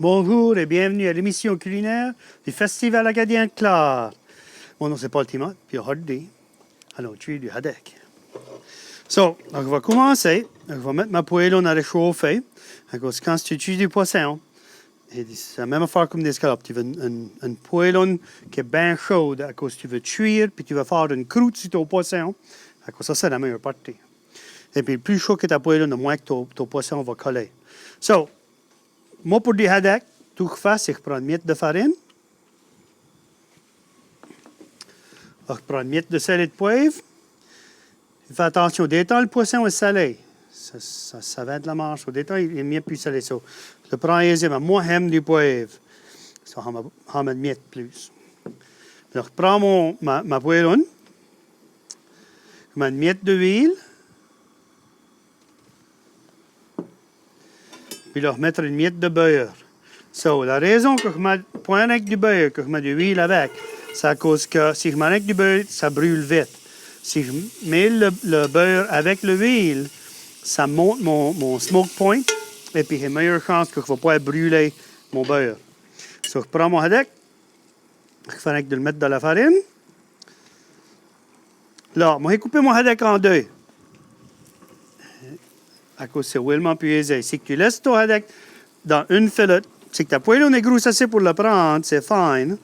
Bonjour et bienvenue à l'émission culinaire du Festival acadien de Clare. Mon nom c'est Paul Timot, puis aujourd'hui, allons tuer du haddock. Donc, on va commencer. Je vais mettre ma poêle à réchauffer. Quand tu tues du poisson, c'est la même affaire comme des escalopes. Tu veux une poêle qui est bien chaude à cause tu veux cuire, puis tu vas faire une croûte sur ton poisson. À cause ça, c'est la meilleure partie. Et puis, plus chaud que ta poêle, le moins que ton poisson va coller. So, moi, pour du haddock, tout que je fais, c'est que je prends une miette de farine. Je prends une miette de sel et de poivre. Fais attention, dès temps le poisson est salé. Ça va être la marche. Dès temps, il est mieux plus salé. So, je prends aisément. Moi, j'aime du poivre. So, je mets une miette plus. Alors, je prends ma poêle. Je mets une miette d'huile. Puis là, je mettre une miette de beurre. So, la raison que je mets point avec du beurre, que je mets de l'huile avec, c'est à cause que si je mets avec du beurre, ça brûle vite. Si je mets le beurre avec l'huile, ça monte mon smoke point, et puis il y a une meilleure chance que je ne vais pas brûler mon beurre. So, je prends mon haddock, je fais avec de le mettre dans la farine. Là, moi, j'ai coupé mon haddock en deux. À cause c'est vraiment plus aisé. Si tu laisses ton haddock dans une filet, c'est que ta poêle est grosse assez pour le prendre, c'est fine,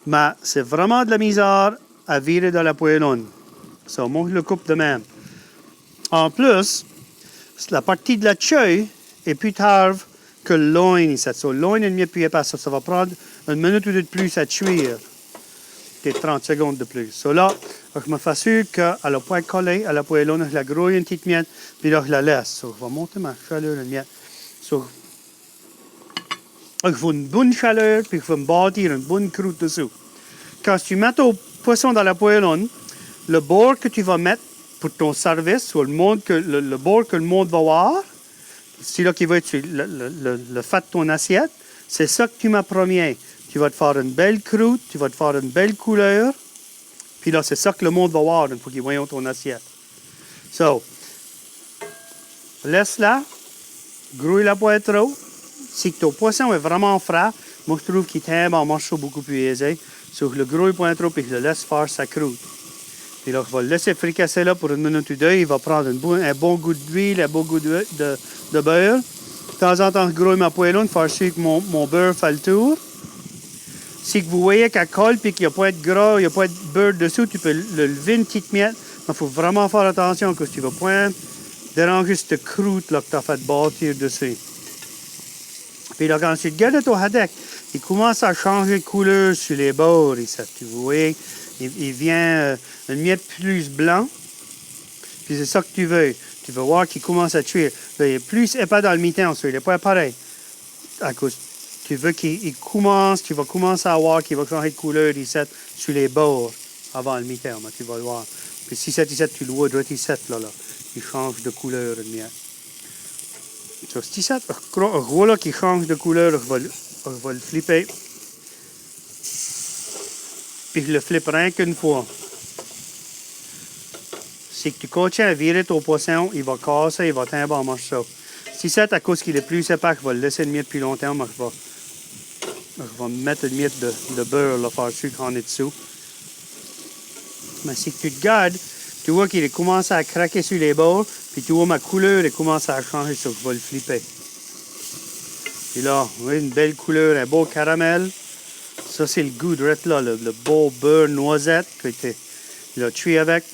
mais c'est vraiment de la misère à virer dans la poêle. So, moi, je le coupe de même. En plus, la partie de la chouille est plus tard que le loin. So, le loin est mieux plus épais. Ça va prendre une minute ou deux de plus à cuire. Et 30 secondes de plus. So, là, je me fais sûr qu'elle n'a pas collé à la poêle. Je la grouille une petite miette, puis là, je la laisse. So, je vais monter ma chaleur une miette. So, je veux une bonne chaleur, puis je vais me bâtir une bonne croûte dessous. Quand tu mets ton poisson dans la poêle, le bord que tu vas mettre pour ton service, ou le bord que le monde va voir, c'est là qui va être le fait de ton assiette, c'est ça que tu mets premier. Tu vas te faire une belle croûte, tu vas te faire une belle couleur, puis là, c'est ça que le monde va voir une fois qu'ils voient ton assiette. So, laisse-la, grouille la pas trop. Si ton poisson est vraiment frais, moi je trouve qu'il tombe en morceaux beaucoup plus aisé. So, je le grouille pas trop et je le laisse faire sa croûte. Puis là, je vais le laisser fricasser là pour une minute ou deux. Il va prendre un bon goût d'huile, un bon goût de beurre. De temps en temps, je grouille ma poêle, faire sûr que mon beurre fait le tour. Si vous voyez qu'elle colle et qu'il n'y a pas de gras, il n'y a pas de beurre dessous, tu peux le lever une petite miette. Mais il faut vraiment faire attention que tu ne vas pas déranger cette croûte là, que tu as fait bâtir dessus. Puis là, quand tu regardes ton haddock, il commence à changer de couleur sur les bords. Ici, tu vois, il vient une miette plus blanc. Puis c'est ça que tu veux. Tu veux voir qu'il commence à cuire. Là, il est plus épais dans le mi-temps, il n'est pas pareil. À cause, tu veux qu'il commence, tu vas commencer à voir qu'il va changer de couleur ici sur les bords avant le mi-temps, tu vas le voir. Puis si tu le vois droit ici, là, il change de couleur une miette. So, si ça, gros là qui change de couleur, je vais le flipper. Puis je le flippe rien qu'une fois. Si tu continues à virer ton poisson, il va casser, il va tomber en morceaux. Si c'est à cause qu'il est plus épais, je vais le laisser une miette plus longtemps, mais je vais mettre une miette de beurre, là, faire sûr qu'on est dessous. Mais si tu te gardes, tu vois qu'il commence à craquer sur les bords, puis tu vois ma couleur, elle commence à changer, so je vais le flipper. Puis là, vous voyez une belle couleur, un beau caramel. Ça, c'est le goût de là, le beau beurre noisette qu'il a tué avec.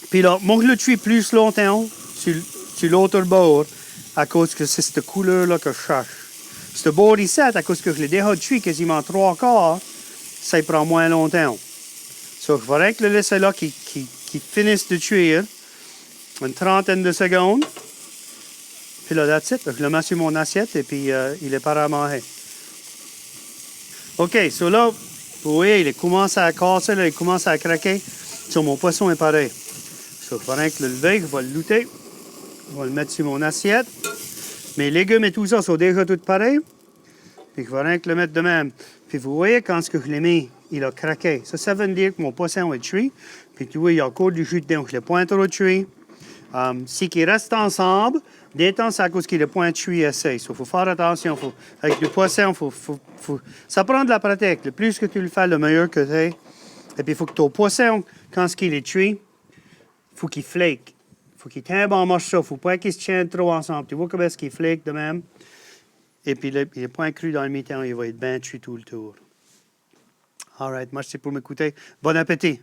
Puis là, moi, je le tue plus longtemps sur l'autre bord, à cause que c'est cette couleur-là que je cherche. Ce bord ici, à cause que je l'ai déjà tué quasiment 3/4, ça prend moins longtemps. So, je vais le laisser là qu'il finisse de cuire une trentaine de secondes. Puis là, that's it. Je le mets sur mon assiette et puis il est prêt à manger. OK, so là, vous voyez, il commence à casser, là, il commence à craquer. So, mon poisson est pareil. So, je vais le lever, je vais le louter. Je vais le mettre sur mon assiette. Mes légumes et tout ça sont déjà tout pareils. Puis je vais le mettre de même. Puis vous voyez, quand je l'ai mis, il a craqué. Ça veut dire que mon poisson est cuit. Puis tu vois, il y a encore du jus dedans. Je ne l'ai pas trop cuit. Si ils restent ensemble, Des temps, c'est à cause qu'il est point cuit assez. Il faut faire attention. Avec le poisson, ça prend de la pratique. Le plus que tu le fais, le meilleur que c'est. Et puis, il faut que ton poisson, quand il est cuit, il faut qu'il flake. Il faut qu'il tombe en morceaux. Il ne faut pas qu'il se tienne trop ensemble. Tu vois comment est-ce qu'il flake de même? Et puis, il est point cru dans le mi-temps. Il va être bien cuit tout le tour. All right. Merci pour m'écouter. Bon appétit.